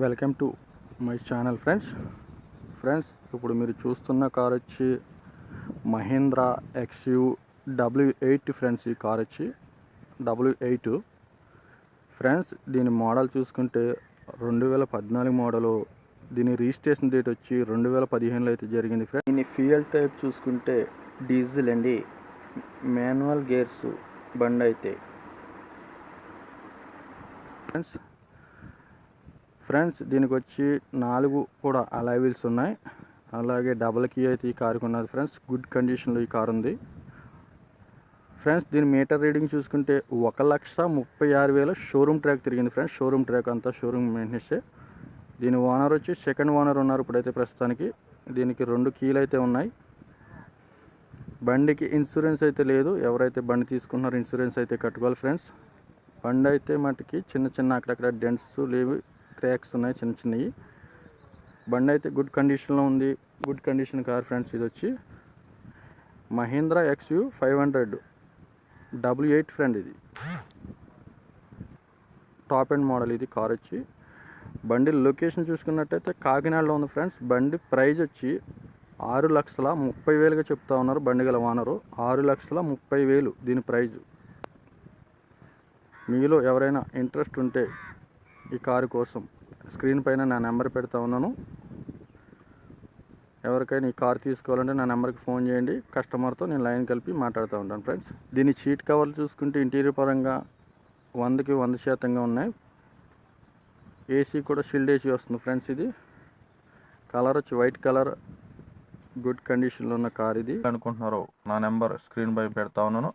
Welcome to my channel friends ఇప్పుడు మీరు చూస్తున్న కార్ వచ్చి మహీంద్రా XUV W8 ఫ్రెండ్స్. ఈ కార్ వచ్చి W8 ఫ్రెండ్స్. దీని మోడల్ చూసుకుంటే 2014 మోడలు. దీని రిజిస్ట్రేషన్ డేట్ వచ్చి 2015లో అయితే జరిగింది ఫ్రెండ్స్. దీని ఫ్యూయల్ టైప్ చూసుకుంటే డీజిల్ అండి, మాన్యువల్ గేర్స్ బండి అయితే ఫ్రెండ్స్. దీనికి వచ్చి 4 కూడా అలాయ్ వీల్స్ ఉన్నాయి. అలాగే డబుల్ కీ అయితే ఈ కారుకు ఉన్నది ఫ్రెండ్స్. గుడ్ కండిషన్లో ఈ కారు ఉంది ఫ్రెండ్స్. దీని మీటర్ రీడింగ్ చూసుకుంటే 1,36,000 షోరూమ్ ట్రాక్ తిరిగింది ఫ్రెండ్స్. షోరూమ్ ట్రాక్ అంతా షోరూమ్ మెయింటెనెన్సే. దీని ఓనర్ వచ్చి సెకండ్ ఓనర్ ఉన్నారు ఇప్పుడైతే ప్రస్తుతానికి. దీనికి 2 కీలు అయితే ఉన్నాయి. బండికి ఇన్సూరెన్స్ అయితే లేదు. ఎవరైతే బండి తీసుకున్నారో ఇన్సూరెన్స్ అయితే కట్టుకోవాలి ఫ్రెండ్స్. బండి అయితే మటుకి చిన్న అక్కడక్కడ డెంట్స్ లేవు, క్రాక్స్ ఉన్నాయి చిన్నవి. బండి అయితే గుడ్ కండిషన్లో ఉంది. Good condition car friends. ఇది వచ్చి మహీంద్రా XUV 500 W8 ఫ్రెండ్. ఇది టాప్ ఎండ్ మోడల్. ఇది కార్ వచ్చి బండి లొకేషన్ చూసుకున్నట్టయితే కాకినాడలో ఉంది ఫ్రెండ్స్. బండి ప్రైజ్ వచ్చి 6,30,000గా చెప్తా ఉన్నారు బండి గల ఓనరు. 6,30,000 దీని ప్రైజు. మీలో ఎవరైనా ఇంట్రెస్ట్ ఉంటే ఈ కారు కోసం స్క్రీన్ పైన నా నెంబర్ పెడతా ఉన్నాను. ఎవరికైనా ఈ కారు తీసుకోవాలంటే నా నెంబర్కి ఫోన్ చేయండి. కస్టమర్తో నేను లైన్ కలిపి మాట్లాడుతూ ఉంటాను ఫ్రెండ్స్. దీని సీట్ కవర్లు చూసుకుంటే ఇంటీరియర్ పరంగా 100కి 100% ఉన్నాయి. ఏసీ కూడా షిల్డ్ ఏసీ వస్తుంది ఫ్రెండ్స్. ఇది కలర్ వచ్చి వైట్ కలర్. గుడ్ కండిషన్లో ఉన్న కార్ ఇది. అనుకుంటున్నారో నా నెంబర్ స్క్రీన్ పై పెడతా ఉన్నాను.